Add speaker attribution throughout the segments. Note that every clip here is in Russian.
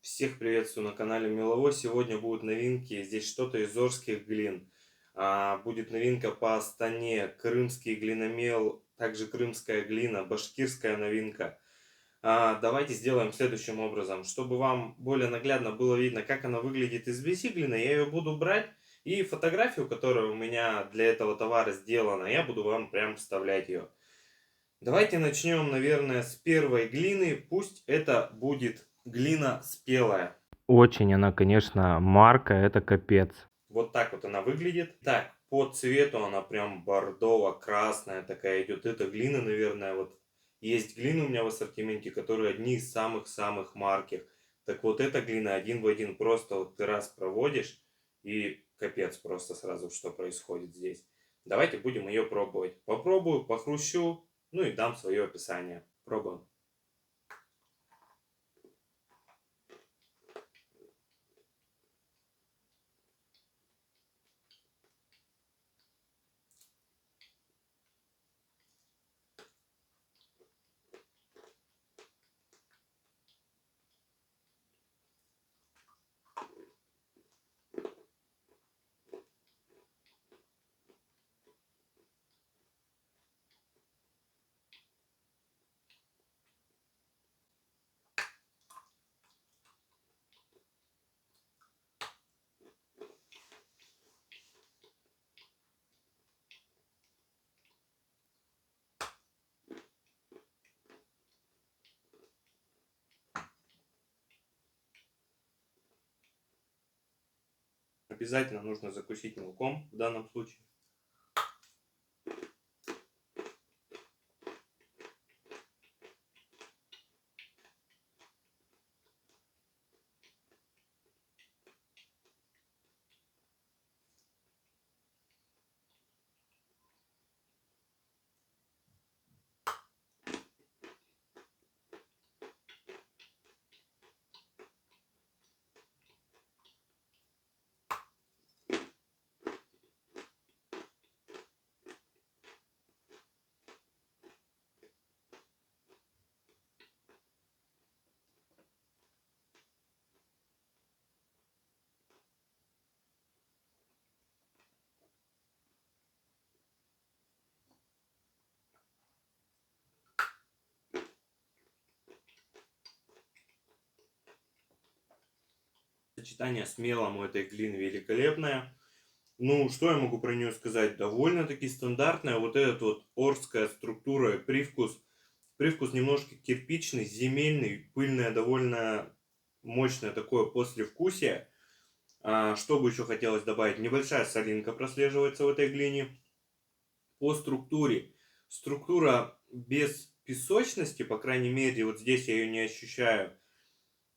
Speaker 1: Всех приветствую на канале Мелово. Сегодня будут новинки. Здесь что-то из Орских глин. Будет новинка по Астане, крымский глиномел, также крымская глина, башкирская новинка. Давайте сделаем следующим образом. Чтобы вам более наглядно было видно, как она выглядит из глины, я ее буду брать. И фотографию, которая у меня для этого товара сделана, я буду вам прям вставлять ее. Давайте начнем, наверное, с первой глины. Пусть это будет глина спелая.
Speaker 2: Очень она, конечно, марка, это капец.
Speaker 1: Вот так вот она выглядит. Так, по цвету она прям бордово-красная такая идет. Это глина, наверное, вот есть глины у меня в ассортименте, которые одни из самых-самых марких. Так вот эта глина один в один, просто вот ты раз проводишь и капец просто сразу, что происходит здесь. Давайте будем ее пробовать. Попробую, похрущу, ну и дам свое описание. Пробуем. Обязательно нужно закусить молоком в данном случае. Сочетание с мелом у этой глины великолепное. Ну, что я могу про нее сказать? Довольно-таки стандартная вот эта вот орская структура и привкус. Привкус немножко кирпичный, земельный, пыльное, довольно мощное такое послевкусие. Что бы еще хотелось добавить? Небольшая солинка прослеживается в этой глине. По структуре. Структура без песочности, по крайней мере, вот здесь я ее не ощущаю.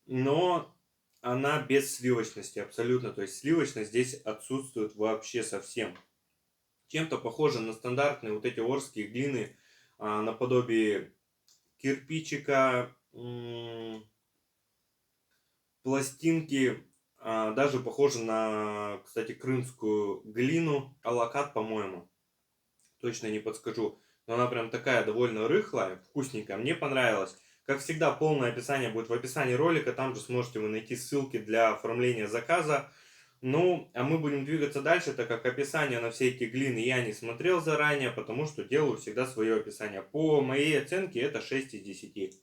Speaker 1: Но она без сливочности абсолютно. То есть сливочность здесь отсутствует вообще совсем. Чем-то похоже на стандартные вот эти орские глины, наподобие кирпичика, пластинки, даже похоже на, кстати, крымскую глину, алакат, по-моему, точно не подскажу, но она прям такая довольно рыхлая, вкусненькая, мне понравилось. Как всегда, полное описание будет в описании ролика, там же сможете вы найти ссылки для оформления заказа. Ну, а мы будем двигаться дальше, так как описание на все эти глины я не смотрел заранее, потому что делаю всегда свое описание. По моей оценке это 6 из 10.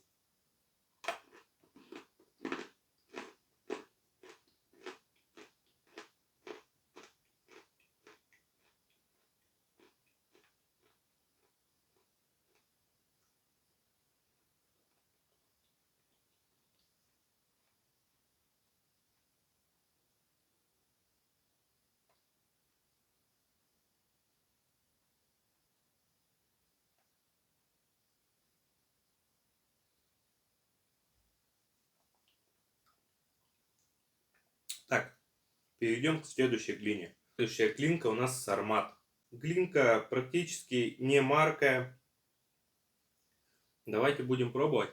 Speaker 1: Так, перейдем к следующей глине. Следующая глинка у нас сармат. Глинка практически не маркая. Давайте будем пробовать.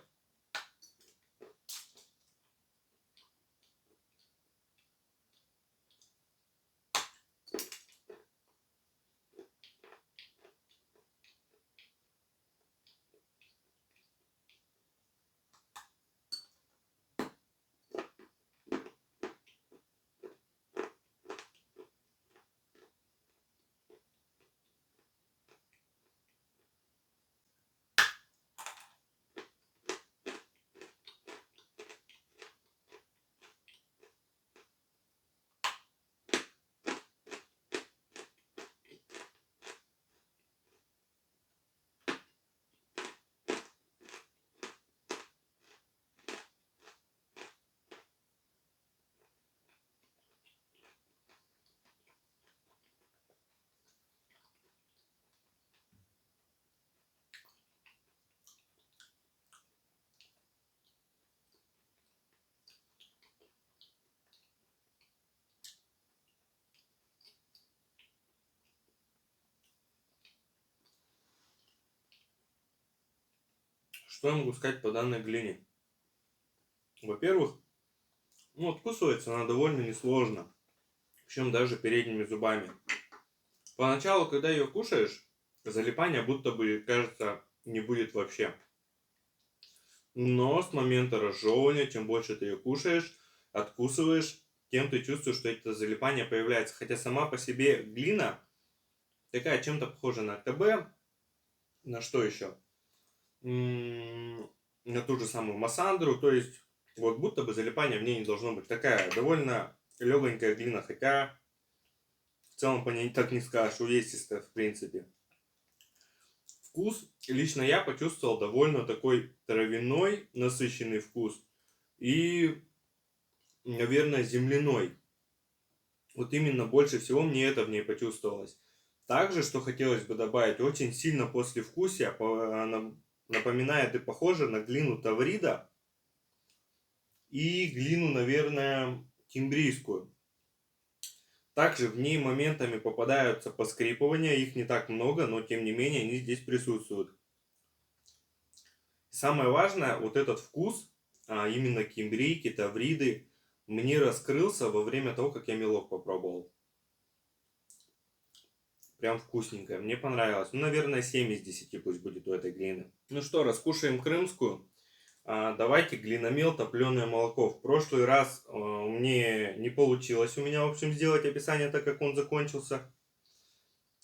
Speaker 1: Что я могу сказать по данной глине? Во-первых, ну, откусывается она довольно несложно, причем даже передними зубами. Поначалу, когда ее кушаешь, залипания будто бы, кажется, не будет вообще. Но с момента разжевывания, чем больше ты ее кушаешь, откусываешь, тем ты чувствуешь, что это залипание появляется. Хотя сама по себе глина такая чем-то похожа на АКБ, на что еще? На ту же самую массандру, то есть вот будто бы залипания в ней не должно быть. Такая довольно легонькая глина, хотя в целом по ней так не скажешь, увесистая в принципе. Вкус лично я почувствовал довольно такой травяной, насыщенный вкус и, наверное, земляной. Вот именно больше всего мне это в ней почувствовалось. Также, что хотелось бы добавить, очень сильно послевкусие напоминает и похоже на глину таврида и глину, наверное, кимбрийскую. Также в ней моментами попадаются поскрипывания, их не так много, но тем не менее они здесь присутствуют. Самое важное, вот этот вкус, именно кимбрийки, тавриды, мне раскрылся во время того, как я мелок попробовал. Прям вкусненькое, мне понравилось. Ну, наверное, 7 из 10 пусть будет у этой глины. Ну что, раскушаем крымскую. Давайте глиномел, топленое молоко. В прошлый раз мне не получилось у меня, в общем, сделать описание, так как он закончился.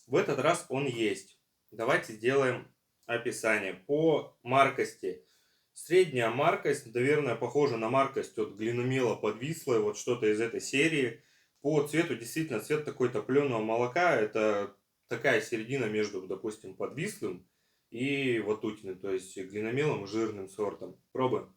Speaker 1: В этот раз он есть. Давайте сделаем описание по маркости. Средняя маркость, наверное, похожа на маркость от глиномела подвислая, вот что-то из этой серии. По цвету действительно цвет такой топленого молока. Это такая середина между, допустим, подвислым и ватутиным, то есть глиномелом и жирным сортом. Пробуем.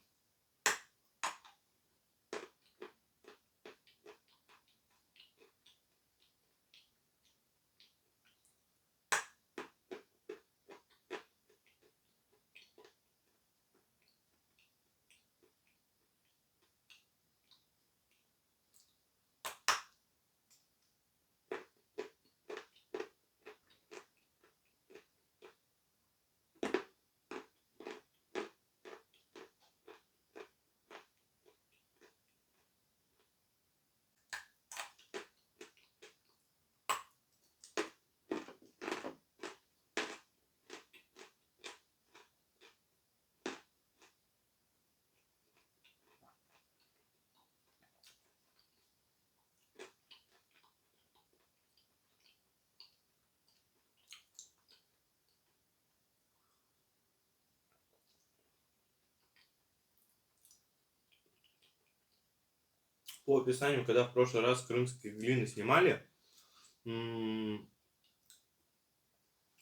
Speaker 1: По описанию, когда в прошлый раз крымские глины снимали,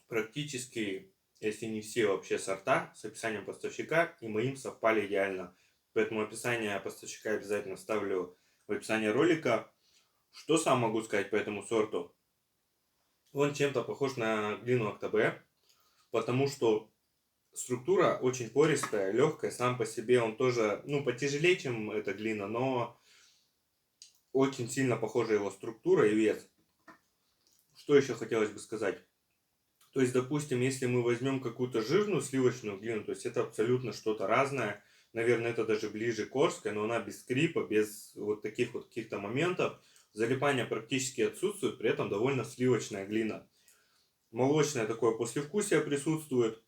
Speaker 1: практически, если не все вообще сорта, с описанием поставщика и моим совпали идеально. Поэтому описание поставщика обязательно вставлю в описание ролика. Что сам могу сказать по этому сорту? Он чем-то похож на глину Актобе, потому что структура очень пористая, легкая, сам по себе он тоже, ну, потяжелее, чем эта глина, но очень сильно похожа его структура и вес. Что еще хотелось бы сказать? То есть, допустим, если мы возьмем какую-то жирную сливочную глину, то есть это абсолютно что-то разное, наверное, это даже ближе к Орской, но она без скрипа, без вот таких вот каких-то моментов, залипания практически отсутствует, при этом довольно сливочная глина. Молочное такое послевкусие присутствует.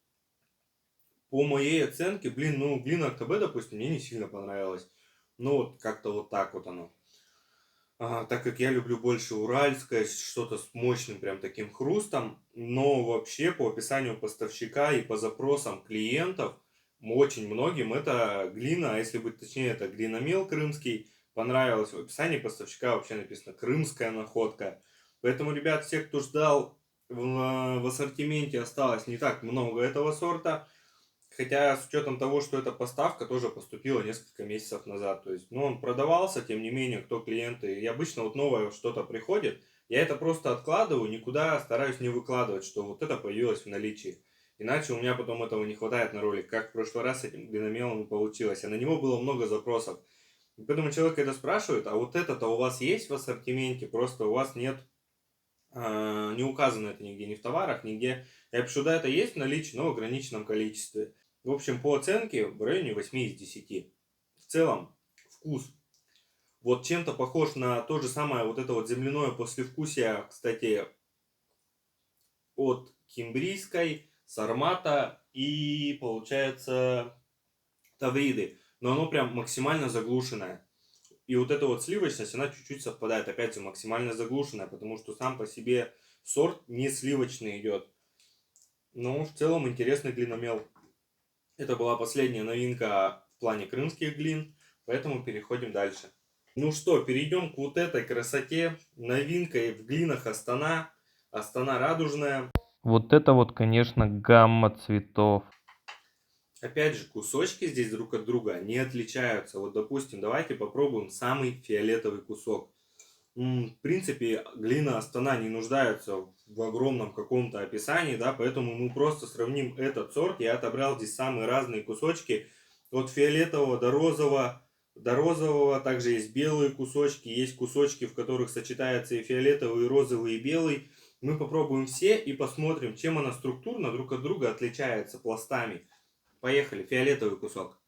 Speaker 1: По моей оценке, глина АКБ, допустим, мне не сильно понравилась. Ну, вот как-то вот так вот оно. Так как я люблю больше уральское, что-то с мощным прям таким хрустом, но вообще по описанию поставщика и по запросам клиентов, очень многим это глина, а если быть точнее, это глиномел крымский, понравилось. В описании поставщика вообще написано «крымская находка». Поэтому, ребят, все, кто ждал, в ассортименте осталось не так много этого сорта. Хотя с учетом того, что эта поставка тоже поступила несколько месяцев назад. То есть, ну, он продавался, тем не менее, кто клиенты. И обычно вот новое что-то приходит, я это просто откладываю, никуда стараюсь не выкладывать, что вот это появилось в наличии. Иначе у меня потом этого не хватает на ролик, как в прошлый раз с этим глиномелом получилось. А на него было много запросов. И поэтому человек это спрашивает, а вот это-то у вас есть в ассортименте, просто у вас нет, не указано это нигде, ни в товарах, нигде. Я пишу, да, это есть в наличии, но в ограниченном количестве. В общем, по оценке в районе 8 из 10. В целом, вкус вот чем-то похож на то же самое вот это вот земляное послевкусие, кстати, от кимбрийской, сармата и, получается, тавриды. Но оно прям максимально заглушенное. И вот эта вот сливочность, она чуть-чуть совпадает, опять же, максимально заглушенная, потому что сам по себе сорт не сливочный идет. Но в целом интересный глиномел. Это была последняя новинка в плане крымских глин, поэтому переходим дальше. Ну что, перейдем к вот этой красоте. Новинкой в глинах Астана. Астана радужная.
Speaker 2: Вот это вот, конечно, гамма цветов.
Speaker 1: Опять же, кусочки здесь друг от друга не отличаются. Вот, допустим, давайте попробуем самый фиолетовый кусок. В принципе, глина Астана не нуждается в огромном каком-то описании, да, поэтому мы просто сравним этот сорт. Я отобрал здесь самые разные кусочки, от фиолетового до розового, также есть белые кусочки, есть кусочки, в которых сочетается и фиолетовый, и розовый, и белый. Мы попробуем все и посмотрим, чем она структурно друг от друга отличается пластами. Поехали, фиолетовый кусок.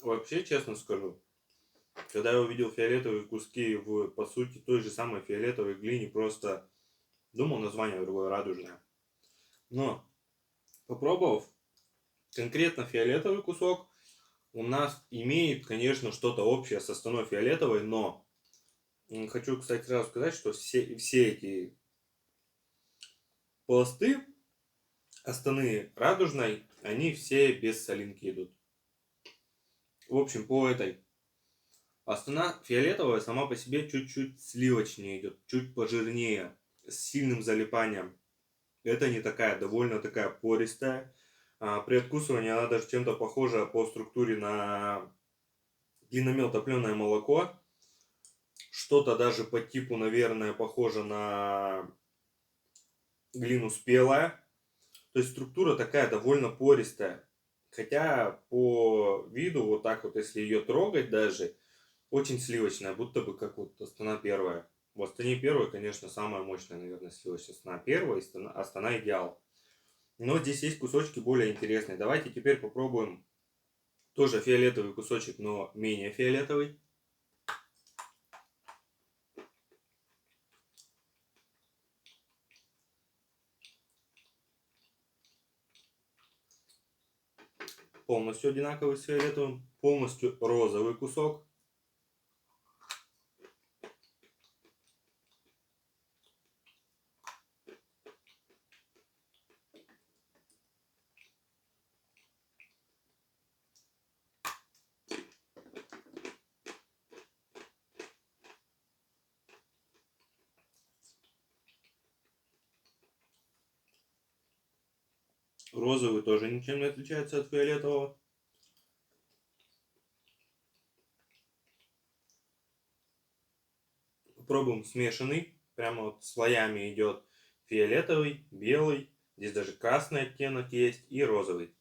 Speaker 1: Вообще, честно скажу, когда я увидел фиолетовые куски в, по сути, той же самой фиолетовой глине, просто думал название другое, радужное. Но, попробовав конкретно фиолетовый кусок, у нас имеет, конечно, что-то общее с Астаной фиолетовой, но хочу, кстати, сразу сказать, что все эти пласты Астаны радужной, они все без солинки идут. В общем, по этой Астана фиолетовая сама по себе чуть-чуть сливочнее идет, чуть пожирнее, с сильным залипанием. Это не такая, довольно такая пористая. При откусывании она даже чем-то похожа по структуре на глиномел топленое молоко. Что-то даже по типу, наверное, похоже на глину спелая. То есть структура такая довольно пористая. Хотя по виду, вот так вот, если ее трогать даже, очень сливочная, будто бы как вот Астана первая. В Астане первая, конечно, самая мощная, наверное, сливочная. Астана первая и Астана идеал. Но здесь есть кусочки более интересные. Давайте теперь попробуем тоже фиолетовый кусочек, но менее фиолетовый. Полностью одинаковый с фиолетовым. Полностью розовый кусок. Розовый тоже ничем не отличается от фиолетового. Попробуем смешанный. Прямо вот слоями идет фиолетовый, белый. Здесь даже красный оттенок есть и розовый.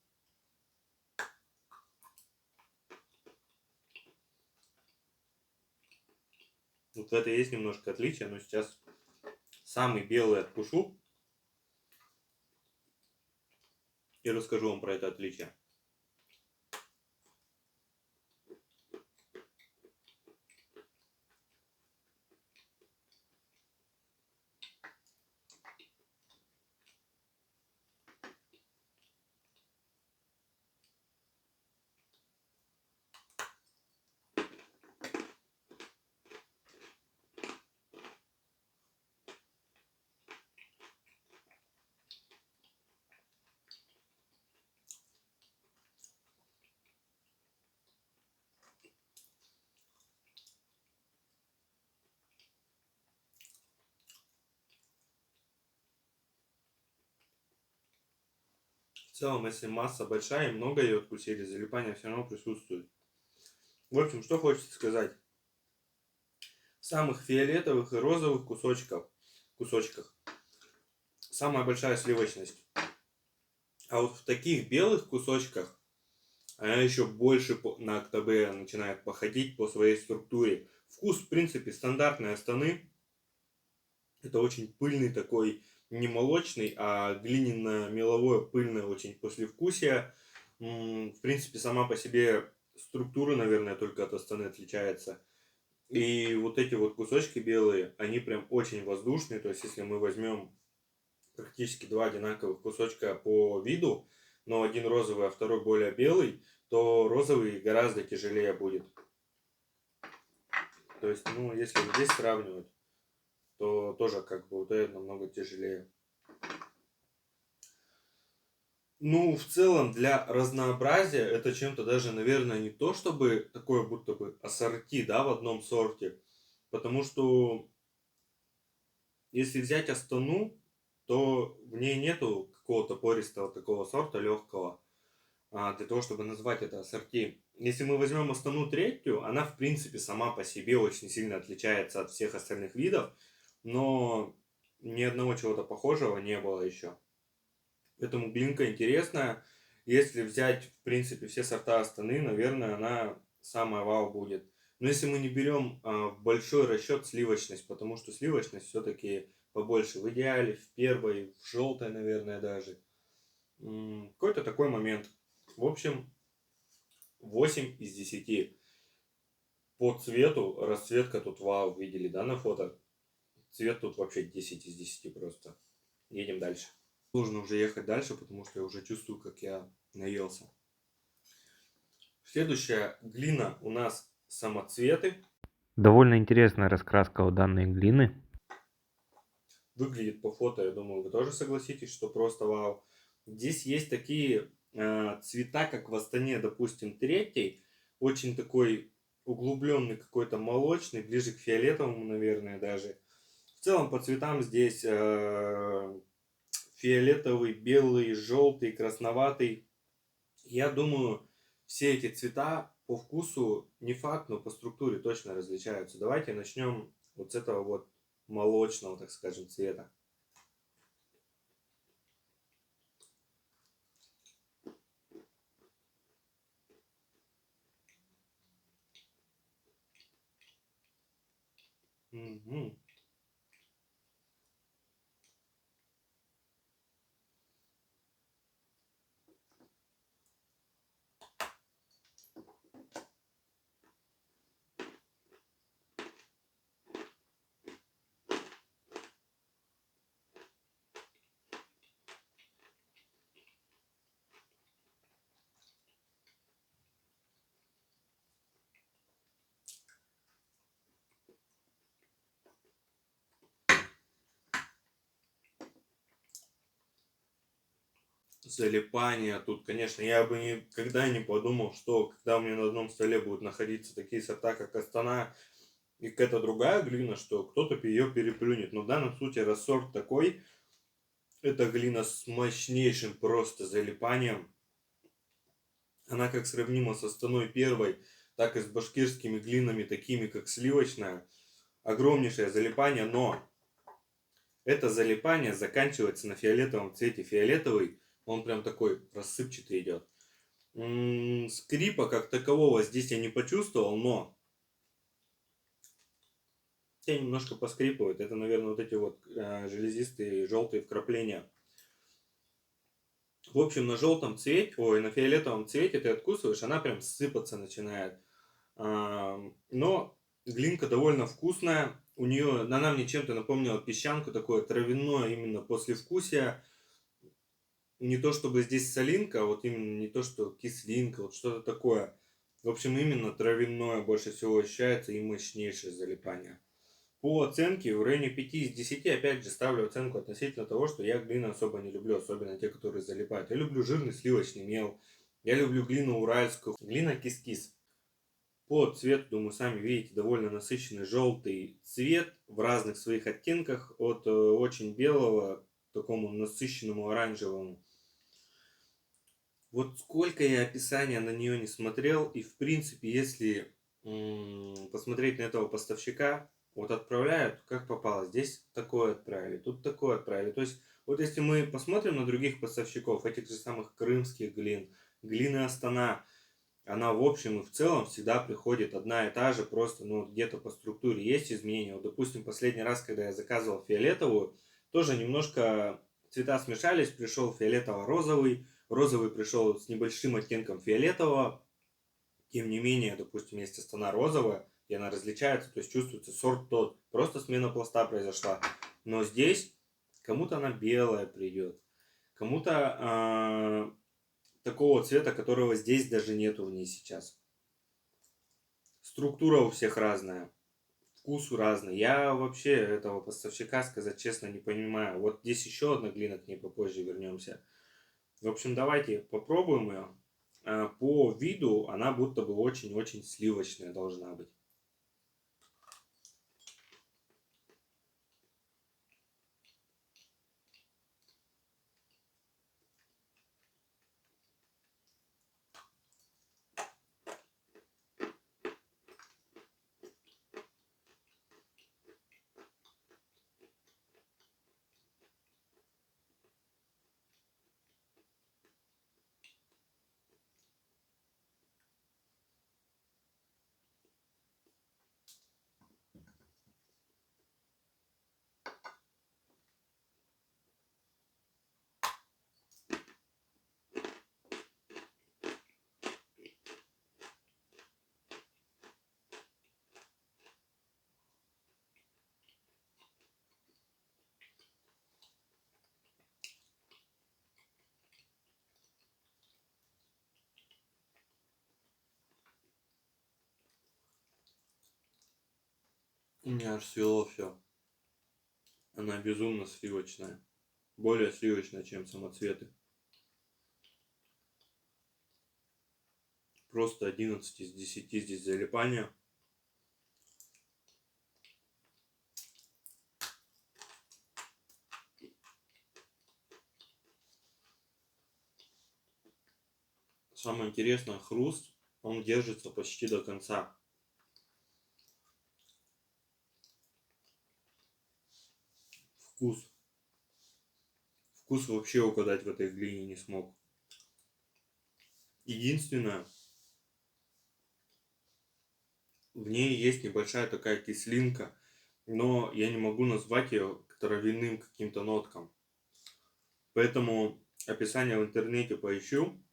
Speaker 1: Вот в это есть немножко отличие, но сейчас самый белый откушу и расскажу вам про это отличие. целом, если масса большая и много ее откусили, залипание все равно присутствует. В общем, что хочется сказать. В самых фиолетовых и розовых кусочках самая большая сливочность. А вот в таких белых кусочках она еще больше на Актобе начинает походить по своей структуре. Вкус, в принципе, стандартной Астаны. Это очень пыльный такой, не молочный, а глиняно-меловое пыльное очень послевкусие. В принципе, сама по себе структура, наверное, только от Астаны отличается. И вот эти вот кусочки белые, они прям очень воздушные. То есть, если мы возьмем практически два одинаковых кусочка по виду, но один розовый, а второй более белый, то розовый гораздо тяжелее будет. То есть, ну, если вот здесь сравнивать, то тоже как бы вот этот намного тяжелее. Ну, в целом, для разнообразия это чем-то даже, наверное, не то, чтобы такое будто бы ассорти, да, в одном сорте. Потому что если взять Астану, то в ней нету какого-то пористого такого сорта легкого, для того, чтобы назвать это ассорти. Если мы возьмем Астану третью, она в принципе сама по себе очень сильно отличается от всех остальных видов, но ни одного чего-то похожего не было еще. Поэтому глинка интересная. Если взять, в принципе, все сорта Астаны, наверное, она самая вау будет. Но если мы не берем в большой расчет сливочность, потому что сливочность все-таки побольше в идеале, в первой, в желтой, наверное, даже. Какой-то такой момент. В общем, 8 из 10. По цвету расцветка тут вау, видели, да, на фото? Цвет тут вообще 10 из 10 просто. Едем дальше. Нужно уже ехать дальше, потому что я уже чувствую, как я наелся. Следующая глина у нас самоцветы.
Speaker 2: Довольно интересная раскраска у данной глины.
Speaker 1: Выглядит по фото, я думаю, вы тоже согласитесь, что просто вау. Здесь есть такие цвета, как в Астане, допустим, третий. Очень такой углубленный какой-то молочный, ближе к фиолетовому, наверное, даже. В целом по цветам здесь фиолетовый, белый, желтый, красноватый. Я думаю, все эти цвета по вкусу не факт, но по структуре точно различаются. Давайте начнем вот с этого вот молочного, так скажем, цвета. Мгм. Залипание тут, конечно, я бы никогда не подумал, что когда у меня на одном столе будут находиться такие сорта, как Астана и какая-то другая глина, что кто-то ее переплюнет. Но в данном случае, раз сорт такой, эта глина с мощнейшим просто залипанием. Она как сравнима с Астаной первой, так и с башкирскими глинами, такими как сливочная. Огромнейшее залипание, но это залипание заканчивается на фиолетовом цвете. Фиолетовый, он прям такой рассыпчатый идет. Скрипа как такового здесь я не почувствовал, но те немножко поскрипывают. Это, наверное, вот эти вот железистые желтые вкрапления. В общем, на желтом цвете, ой, на фиолетовом цвете ты откусываешь, она прям сыпаться начинает. Но глинка довольно вкусная. У нее, она мне чем-то напомнила песчанку, такое травяное именно послевкусие. Не то чтобы здесь солинка, а вот именно не то, что кислинка, вот что-то такое. В общем, именно травяное больше всего ощущается и мощнейшее залипание. По оценке в районе 5 из 10, опять же, ставлю оценку относительно того, что я глину особо не люблю, особенно те, которые залипают. Я люблю жирный сливочный мел, я люблю глину уральскую, глина кис-кис. По цвету, думаю, сами видите, довольно насыщенный желтый цвет в разных своих оттенках, от очень белого к такому насыщенному оранжевому. Вот сколько я описания на нее не смотрел, и в принципе, если посмотреть на этого поставщика, вот отправляют как попало. Здесь такое отправили, тут такое отправили. То есть, вот если мы посмотрим на других поставщиков, этих же самых крымских глин, глины Астана, она в общем и в целом всегда приходит одна и та же, просто, ну, где-то по структуре есть изменения. Вот, допустим, последний раз, когда я заказывал фиолетовую, тоже немножко цвета смешались, пришел фиолетово-розовый, розовый пришел с небольшим оттенком фиолетового. Тем не менее, допустим, есть Астана розовая, и она различается, то есть чувствуется сорт тот, просто смена пласта произошла. Но здесь кому-то она белая придет, кому-то такого цвета, которого здесь даже нету в ней сейчас. Структура у всех разная, вкус разный. Я вообще этого поставщика, сказать честно, не понимаю. Вот здесь еще одна глина, к ней попозже вернемся. В общем, давайте попробуем ее. По виду она будто бы очень-очень сливочная должна быть. У меня аж свело все. Она безумно сливочная. Более сливочная, чем самоцветы. Просто 11 из 10 здесь залипания. Самое интересное, хруст, он держится почти до конца. Вкус. Вкус вообще угадать в этой глине не смог. Единственное, в ней есть небольшая такая кислинка, но я не могу назвать ее травяным каким-то ноткам. Поэтому описание в интернете поищу.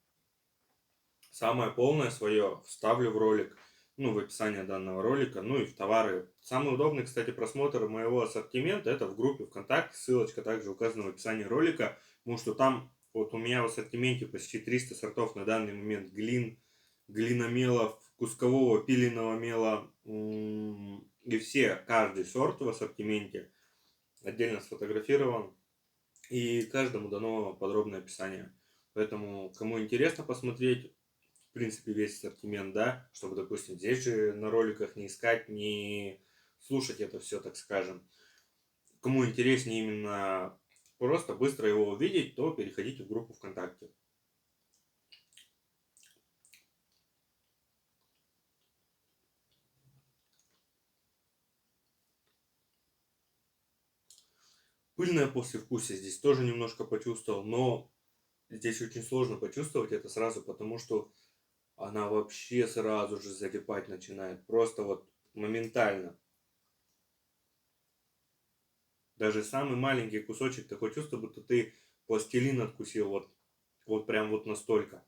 Speaker 1: Самое полное свое вставлю в ролик, ну, в описание данного ролика, ну и в товары. Самый удобный, кстати, просмотр моего ассортимента это в группе ВКонтакте, ссылочка также указана в описании ролика, потому что там вот у меня в ассортименте почти 300 сортов на данный момент глин, глиномелов, кускового пиленого мела, и все, каждый сорт в ассортименте отдельно сфотографирован, и каждому дано подробное описание. Поэтому, кому интересно посмотреть, в принципе, весь ассортимент, да, чтобы, допустим, здесь же на роликах не искать, не слушать это все, так скажем. Кому интереснее именно просто быстро его увидеть, то переходите в группу ВКонтакте. Пыльное послевкусие здесь тоже немножко почувствовал, но здесь очень сложно почувствовать это сразу, потому что она вообще сразу же залипать начинает. Просто вот моментально. Даже самый маленький кусочек, такое чувство, будто ты пластилин откусил. Вот прям вот настолько.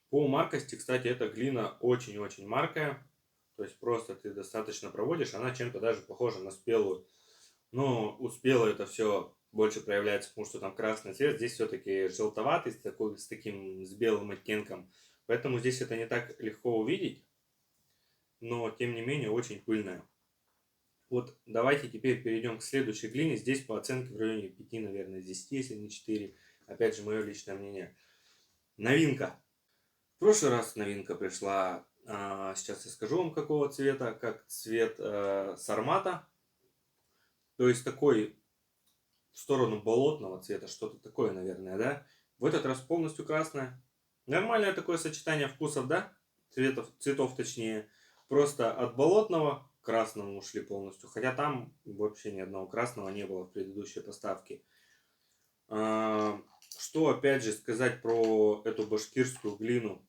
Speaker 1: По маркости, кстати, эта глина очень-очень маркая. То есть просто ты достаточно проводишь, она чем-то даже похожа на спелую. Но у спелой это все больше проявляется, потому что там красный цвет. Здесь все-таки желтоватый, с таким, с белым оттенком. Поэтому здесь это не так легко увидеть. Но, тем не менее, очень пыльная. Вот давайте теперь перейдем к следующей глине. Здесь по оценке в районе 5, наверное, из 10, если не 4. Опять же, мое личное мнение. Новинка. В прошлый раз новинка пришла, сейчас я скажу вам какого цвета, как цвет сармата. То есть такой в сторону болотного цвета, что-то такое, наверное, да? В этот раз полностью красное. Нормальное такое сочетание вкусов, да? Цветов точнее. Просто от болотного к красному ушли полностью. Хотя там вообще ни одного красного не было в предыдущей поставке. А, Что опять же сказать про эту башкирскую глину?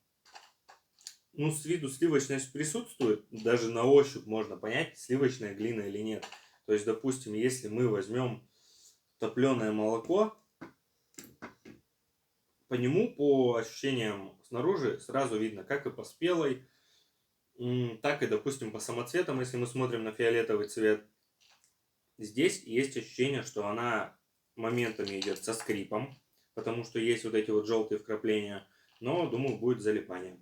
Speaker 1: Ну, с виду сливочность присутствует, даже на ощупь можно понять, сливочная глина или нет. То есть, допустим, если мы возьмем топленое молоко, по нему, по ощущениям снаружи, сразу видно, как и по спелой, так и, допустим, по самоцветам, если мы смотрим на фиолетовый цвет. Здесь есть ощущение, что она моментами идет со скрипом, потому что есть вот эти вот желтые вкрапления, но, думаю, будет залипание.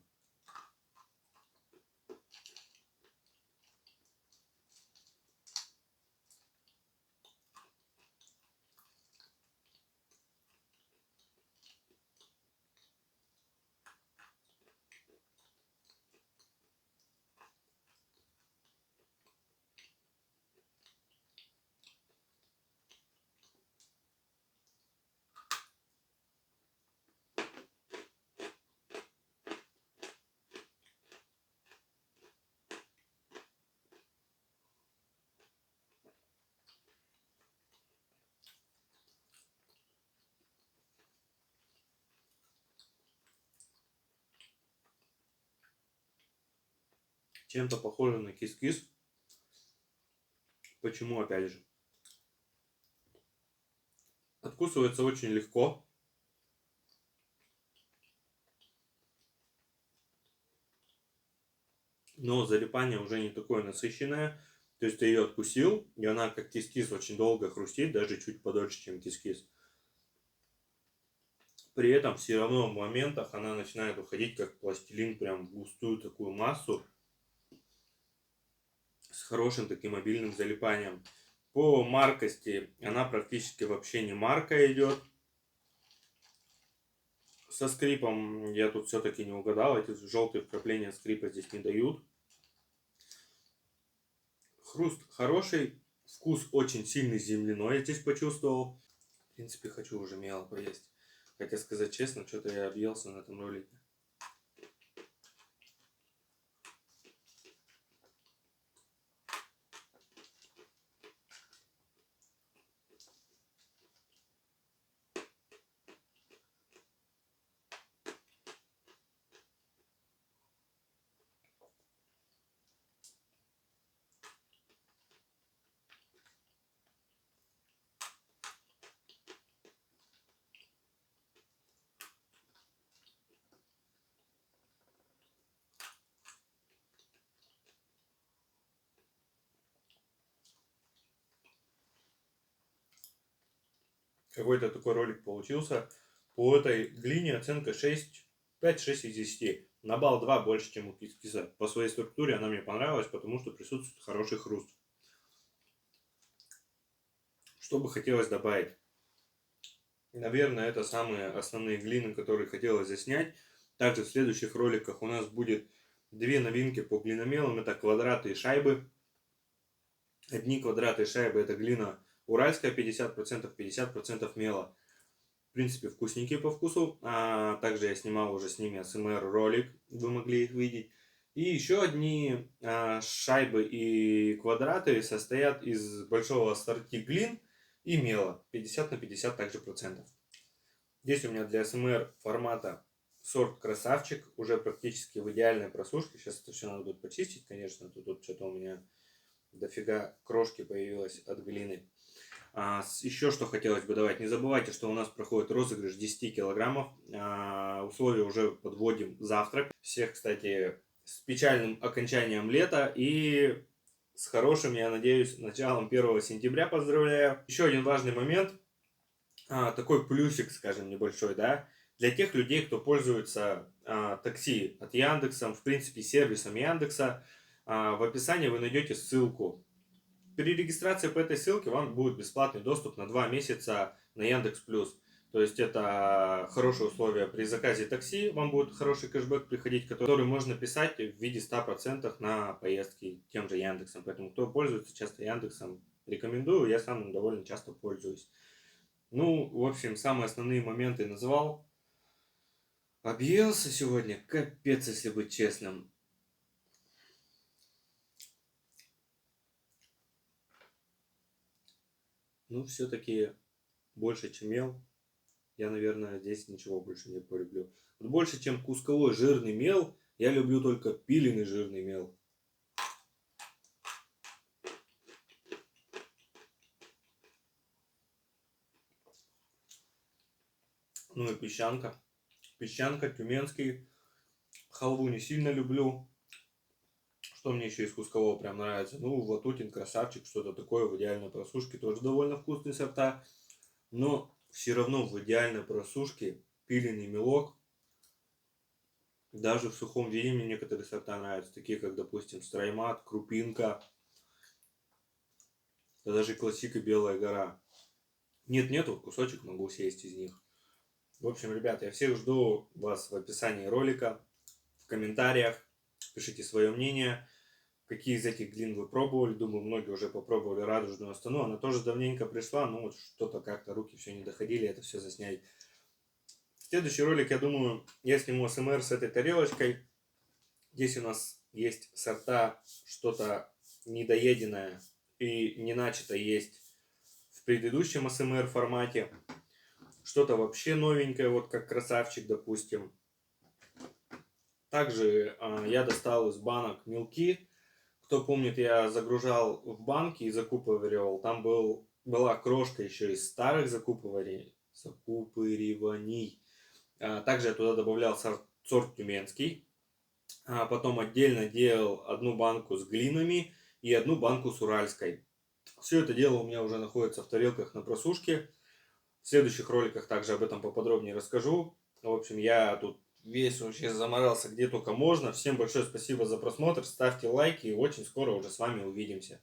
Speaker 1: Чем-то похоже на кис-кис. Почему, опять же? Откусывается очень легко. Но залипание уже не такое насыщенное. То есть ты ее откусил, и она как кис-кис очень долго хрустит, даже чуть подольше, чем кис-кис. При этом все равно в моментах она начинает уходить как пластилин, прям в густую такую массу с хорошим таким обильным залипанием. По маркости она практически вообще не марка идет. Со скрипом я тут все-таки не угадал, эти желтые вкрапления скрипа здесь не дают. Хруст хороший, вкус очень сильный земляной я здесь почувствовал. В принципе, хочу уже мело поесть. Хотя, сказать честно, что-то я объелся на этом ролике. Какой-то такой ролик получился. По этой глине оценка 6, 5-6 из 10. На балл 2 больше, чем у кис-киса. По своей структуре она мне понравилась, потому что присутствует хороший хруст. Что бы хотелось добавить? Наверное, это самые основные глины, которые хотелось заснять. Также в следующих роликах у нас будет две новинки по глиномелам. Это квадраты и шайбы. Одни квадраты и шайбы это глина уральская 50%, 50% мела. В принципе, вкусненькие по вкусу. Также я снимал уже с ними АСМР ролик, вы могли их видеть. И еще одни шайбы и квадраты состоят из большого ассорти глин и мела. 50 на 50 также процентов. Здесь у меня для АСМР формата сорт красавчик. Уже практически в идеальной просушке. Сейчас это все надо будет почистить, конечно. Тут что-то у меня дофига крошки появилось от глины. Еще что хотелось бы давать. Не забывайте, что у нас проходит розыгрыш 10 килограммов. Условия уже подводим завтра. Всех, кстати, с печальным окончанием лета и с хорошим, я надеюсь, началом 1 сентября поздравляю. Еще один важный момент. Такой плюсик, скажем, небольшой, да. Для тех людей, кто пользуется такси от Яндекса, в принципе, сервисом Яндекса, в описании вы найдете ссылку. При регистрации по этой ссылке вам будет бесплатный доступ на 2 месяца на Яндекс.Плюс. То есть это хорошие условия при заказе такси, вам будет хороший кэшбэк приходить, который можно писать в виде 100% на поездки тем же Яндексом. Поэтому кто пользуется часто Яндексом, рекомендую, я сам им довольно часто пользуюсь. Ну, в общем, самые основные моменты назвал. Объелся сегодня, капец, если быть честным. Ну, все-таки больше, чем ел. Я, наверное, здесь ничего больше не полюблю. Вот больше, чем кусковой жирный мел, я люблю только пиленый жирный мел. Ну и песчанка. Песчанка, тюменский. Халву не сильно люблю. Что мне еще из кускового прям нравится? Ну, Ватутин, красавчик, что-то такое. В идеальной просушке тоже довольно вкусные сорта. Но все равно в идеальной просушке пиленый мелок. Даже в сухом виде мне некоторые сорта нравятся. Такие, как, допустим, Страймат, Крупинка. Да даже классика Белая гора. Нет-нету, кусочек могу съесть из них. В общем, ребята, я всех жду вас в описании ролика, в комментариях. Пишите свое мнение, какие из этих глин вы пробовали. Думаю, многие уже попробовали радужную Астану. Она тоже давненько пришла, но вот что-то как-то руки все не доходили это все заснять. Следующий ролик, я думаю, я сниму СМР с этой тарелочкой. Здесь у нас есть сорта, что-то недоеденное и не начато есть в предыдущем СМР формате. Что-то вообще новенькое, вот как красавчик, допустим. Также я достал из банок мелки. Кто помнит, я загружал в банки и закупоривал. Там была крошка еще из старых закупываний. Также я туда добавлял сорт тюменский. Потом отдельно делал одну банку с глинами и одну банку с уральской. Все это дело у меня уже находится в тарелках на просушке. В следующих роликах также об этом поподробнее расскажу. В общем, я тут весь вообще заморался где только можно. Всем большое спасибо за просмотр. Ставьте лайки и очень скоро уже с вами увидимся.